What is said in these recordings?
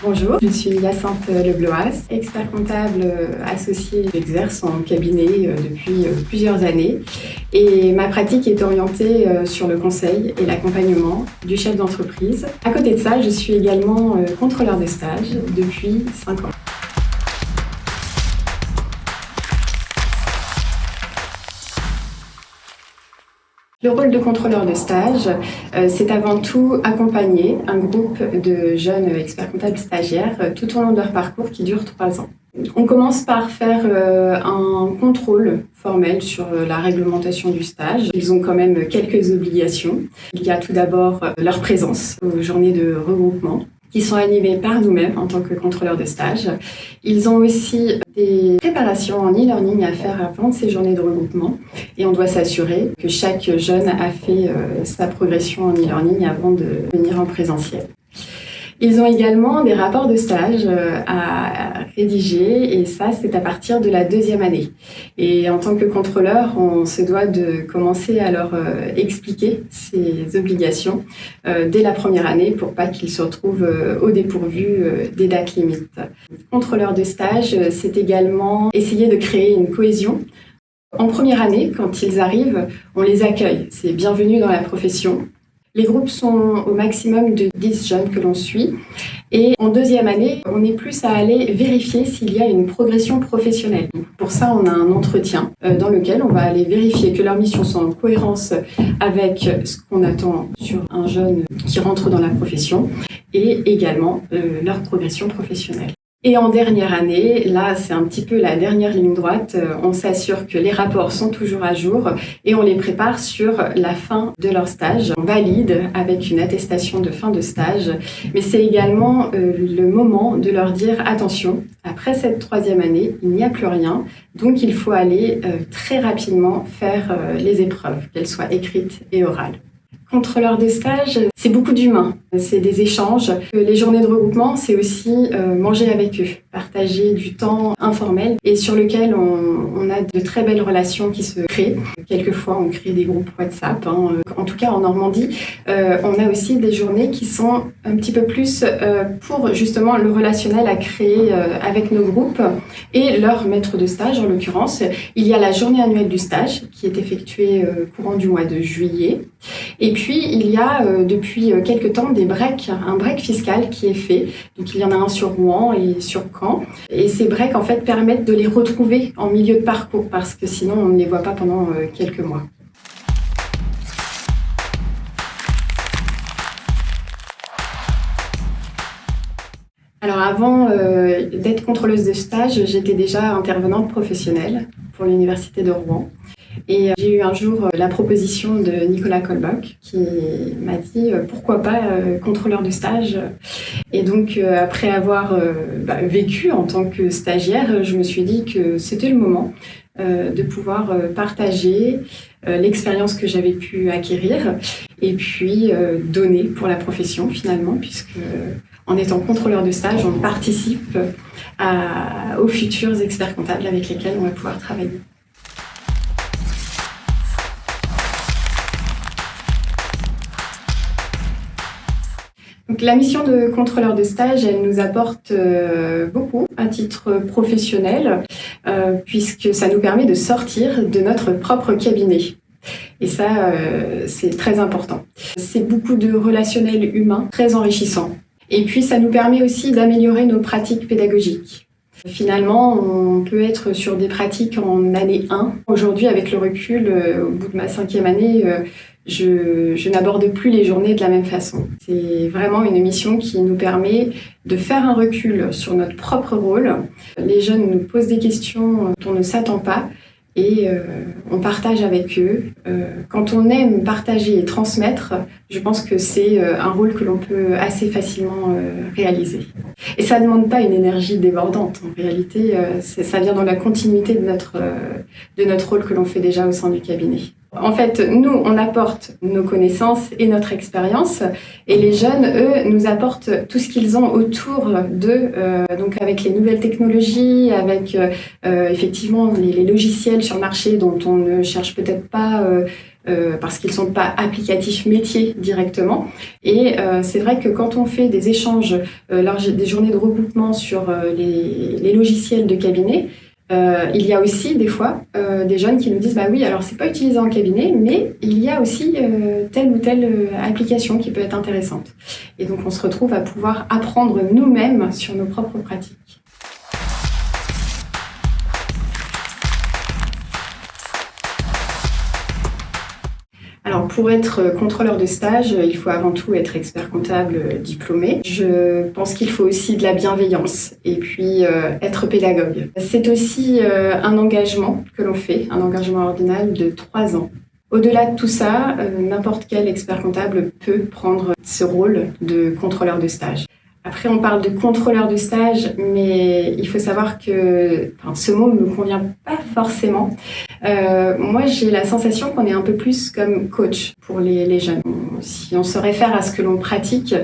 Bonjour, je suis Hyacinthe Lebloas, expert comptable associé. J'exerce en cabinet depuis plusieurs années et ma pratique est orientée sur le conseil et l'accompagnement du chef d'entreprise. À côté de ça, je suis également contrôleur de stage depuis 5 ans. Le rôle de contrôleur de stage, c'est avant tout accompagner un groupe de jeunes experts comptables stagiaires tout au long de leur parcours qui dure 3 ans. On commence par faire un contrôle formel sur la réglementation du stage. Ils ont quand même quelques obligations. Il y a tout d'abord leur présence aux journées de regroupement, qui sont animés par nous-mêmes en tant que contrôleurs de stage. Ils ont aussi des préparations en e-learning à faire avant ces journées de regroupement et on doit s'assurer que chaque jeune a fait sa progression en e-learning avant de venir en présentiel. Ils ont également des rapports de stage à rédiger et ça, c'est à partir de la 2e année. Et en tant que contrôleur, on se doit de commencer à leur expliquer ces obligations dès la 1re année pour pas qu'ils se retrouvent au dépourvu des dates limites. Contrôleur de stage, c'est également essayer de créer une cohésion. En 1re année, quand ils arrivent, on les accueille. C'est bienvenue dans la profession. Les groupes sont au maximum de 10 jeunes que l'on suit. Et en 2e année, on est plus à aller vérifier s'il y a une progression professionnelle. Pour ça, on a un entretien dans lequel on va aller vérifier que leurs missions sont en cohérence avec ce qu'on attend sur un jeune qui rentre dans la profession et également leur progression professionnelle. Et en dernière année, là c'est un petit peu la dernière ligne droite, on s'assure que les rapports sont toujours à jour et on les prépare sur la fin de leur stage. On valide avec une attestation de fin de stage, mais c'est également le moment de leur dire attention, après cette 3e année, il n'y a plus rien, donc il faut aller très rapidement faire les épreuves, qu'elles soient écrites et orales. Contrôleur de stage, c'est beaucoup d'humains, c'est des échanges. Les journées de regroupement, c'est aussi manger avec eux, partager du temps informel et sur lequel on a de très belles relations qui se créent. Quelquefois, on crée des groupes WhatsApp. En tout cas, en Normandie, on a aussi des journées qui sont un petit peu plus pour justement le relationnel à créer avec nos groupes et leur maître de stage, en l'occurrence. Il y a la journée annuelle du stage qui est effectuée courant du mois de juillet. Et puis, il y a depuis quelques temps un break fiscal qui est fait. Donc, il y en a un sur Rouen et sur Caen. Et ces breaks, en fait, permettent de les retrouver en milieu de parcours parce que sinon, on ne les voit pas pendant quelques mois. Alors, avant d'être contrôleuse de stage, j'étais déjà intervenante professionnelle pour l'Université de Rouen. Et j'ai eu un jour la proposition de Nicolas Colbock qui m'a dit pourquoi pas contrôleur de stage. Et donc après avoir vécu en tant que stagiaire, je me suis dit que c'était le moment de pouvoir partager l'expérience que j'avais pu acquérir et puis donner pour la profession finalement, puisque en étant contrôleur de stage, on participe aux futurs experts comptables avec lesquels on va pouvoir travailler. Donc, la mission de contrôleur de stage, elle nous apporte beaucoup à titre professionnel, puisque ça nous permet de sortir de notre propre cabinet. Et ça, c'est très important. C'est beaucoup de relationnel humain, très enrichissant. Et puis, ça nous permet aussi d'améliorer nos pratiques pédagogiques. Finalement, on peut être sur des pratiques en année 1. Aujourd'hui, avec le recul, au bout de ma 5e année, je n'aborde plus les journées de la même façon. C'est vraiment une mission qui nous permet de faire un recul sur notre propre rôle. Les jeunes nous posent des questions dont on ne s'attend pas et on partage avec eux. Quand on aime partager et transmettre, je pense que c'est un rôle que l'on peut assez facilement réaliser. Et ça ne demande pas une énergie débordante. En réalité, ça vient dans la continuité de notre rôle que l'on fait déjà au sein du cabinet. En fait, nous, on apporte nos connaissances et notre expérience et les jeunes, eux, nous apportent tout ce qu'ils ont autour d'eux, donc avec les nouvelles technologies, avec effectivement les logiciels sur le marché dont on ne cherche peut-être pas parce qu'ils ne sont pas applicatifs métiers directement. Et c'est vrai que quand on fait des échanges lors des journées de regroupement sur les logiciels de cabinet, il y a aussi des fois des jeunes qui nous disent bah oui, alors c'est pas utilisé en cabinet, mais il y a aussi telle ou telle application qui peut être intéressante. Et donc on se retrouve à pouvoir apprendre nous-mêmes sur nos propres pratiques. Alors, pour être contrôleur de stage, il faut avant tout être expert comptable diplômé. Je pense qu'il faut aussi de la bienveillance et puis être pédagogue. C'est aussi un engagement que l'on fait, un engagement ordinal de 3 ans. Au-delà de tout ça, n'importe quel expert comptable peut prendre ce rôle de contrôleur de stage. Après, on parle de contrôleur de stage, mais il faut savoir que ce mot ne me convient pas forcément. Moi, j'ai la sensation qu'on est un peu plus comme coach pour les jeunes. Si on se réfère à ce que l'on pratique,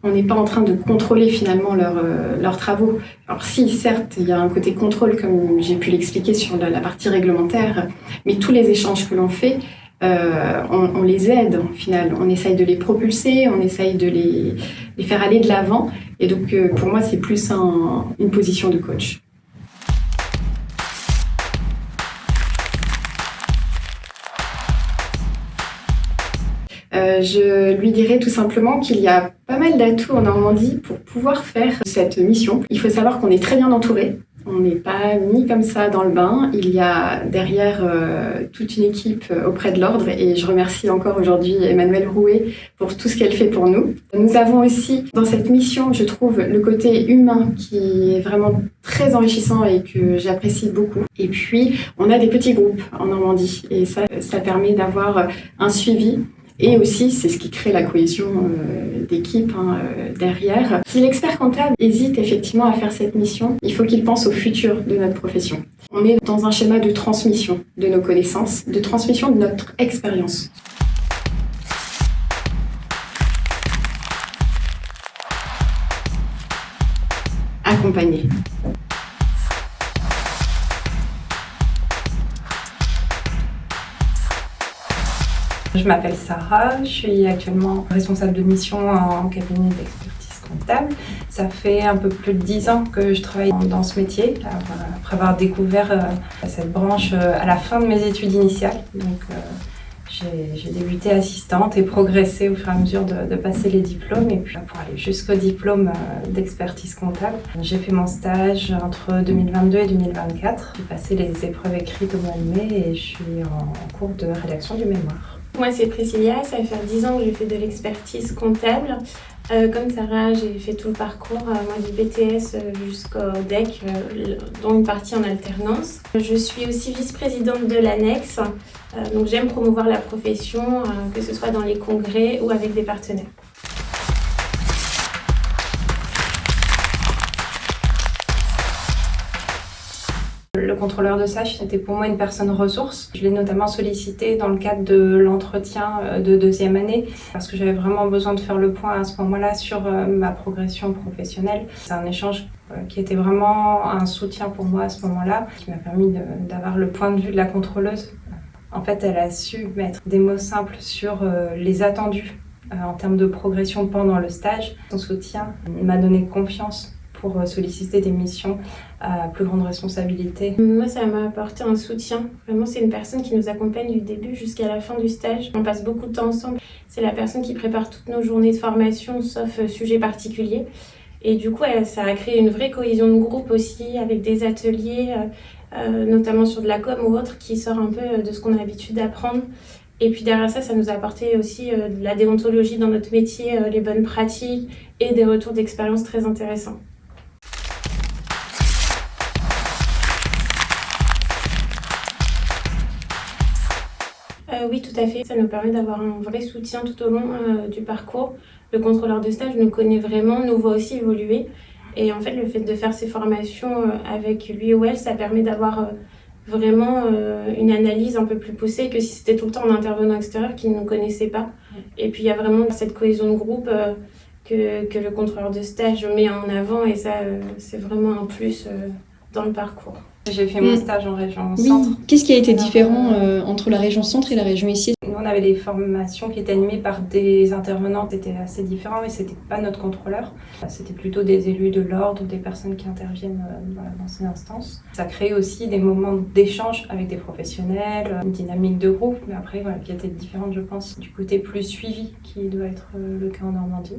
on n'est pas en train de contrôler finalement leurs travaux. Alors si, certes, il y a un côté contrôle, comme j'ai pu l'expliquer sur la partie réglementaire, mais tous les échanges que l'on fait, on les aide au final. On essaye de les propulser, on essaye de les faire aller de l'avant. Et donc, pour moi, c'est plus une position de coach. Je lui dirais tout simplement qu'il y a pas mal d'atouts en Normandie pour pouvoir faire cette mission. Il faut savoir qu'on est très bien entouré. On n'est pas mis comme ça dans le bain. Il y a derrière toute une équipe auprès de l'Ordre et je remercie encore aujourd'hui Emmanuelle Rouet pour tout ce qu'elle fait pour nous. Nous avons aussi dans cette mission, je trouve, le côté humain qui est vraiment très enrichissant et que j'apprécie beaucoup. Et puis, on a des petits groupes en Normandie et ça permet d'avoir un suivi. Et aussi, c'est ce qui crée la cohésion d'équipe derrière. Si l'expert comptable hésite effectivement à faire cette mission, il faut qu'il pense au futur de notre profession. On est dans un schéma de transmission de nos connaissances, de transmission de notre expérience. Accompagner. Je m'appelle Sarah, je suis actuellement responsable de mission en cabinet d'expertise comptable. Ça fait un peu plus de 10 ans que je travaille dans ce métier, après avoir découvert cette branche à la fin de mes études initiales. Donc, j'ai débuté assistante et progressé au fur et à mesure de passer les diplômes et puis pour aller jusqu'au diplôme d'expertise comptable. J'ai fait mon stage entre 2022 et 2024. J'ai passé les épreuves écrites au mois de mai et je suis en cours de rédaction du mémoire. Moi, c'est Priscilla, ça fait 10 ans que j'ai fait de l'expertise comptable. Comme Sarah, j'ai fait tout le parcours, moi du BTS jusqu'au DEC, dont une partie en alternance. Je suis aussi vice-présidente de l'annexe, donc j'aime promouvoir la profession, que ce soit dans les congrès ou avec des partenaires. Le contrôleur de stage, c'était pour moi une personne ressource. Je l'ai notamment sollicité dans le cadre de l'entretien de 2e année parce que j'avais vraiment besoin de faire le point à ce moment-là sur ma progression professionnelle. C'est un échange qui était vraiment un soutien pour moi à ce moment-là, qui m'a permis d'avoir le point de vue de la contrôleuse. En fait, elle a su mettre des mots simples sur les attendus en termes de progression pendant le stage. Son soutien m'a donné confiance pour solliciter des missions à plus grande responsabilité. Moi, ça m'a apporté un soutien. Vraiment, c'est une personne qui nous accompagne du début jusqu'à la fin du stage. On passe beaucoup de temps ensemble. C'est la personne qui prépare toutes nos journées de formation, sauf sujet particulier. Et du coup, ça a créé une vraie cohésion de groupe aussi, avec des ateliers, notamment sur de la com ou autre, qui sort un peu de ce qu'on a l'habitude d'apprendre. Et puis derrière ça, ça nous a apporté aussi de la déontologie dans notre métier, les bonnes pratiques et des retours d'expérience très intéressants. Oui, tout à fait. Ça nous permet d'avoir un vrai soutien tout au long du parcours. Le contrôleur de stage nous connaît vraiment, nous voit aussi évoluer. Et en fait, le fait de faire ces formations avec lui ou elle, ça permet d'avoir vraiment une analyse un peu plus poussée que si c'était tout le temps un intervenant extérieur qui ne nous connaissait pas. Et puis, il y a vraiment cette cohésion de groupe que le contrôleur de stage met en avant. Et ça, c'est vraiment un plus dans le parcours. J'ai fait mon stage en région centre. Qu'est-ce qui a été différent entre la région centre et la région ici ? Nous, on avait des formations qui étaient animées par des intervenants qui étaient assez différents et c'était pas notre contrôleur. C'était plutôt des élus de l'ordre ou des personnes qui interviennent dans ces instances. Ça crée aussi des moments d'échange avec des professionnels, une dynamique de groupe, mais après qui était différente, je pense, du côté plus suivi qui doit être le cas en Normandie.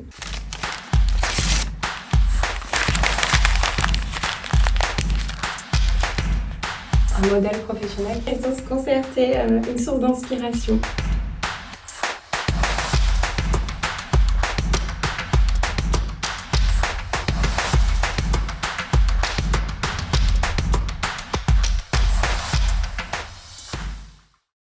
Un modèle professionnel. Essence concertée, une source d'inspiration.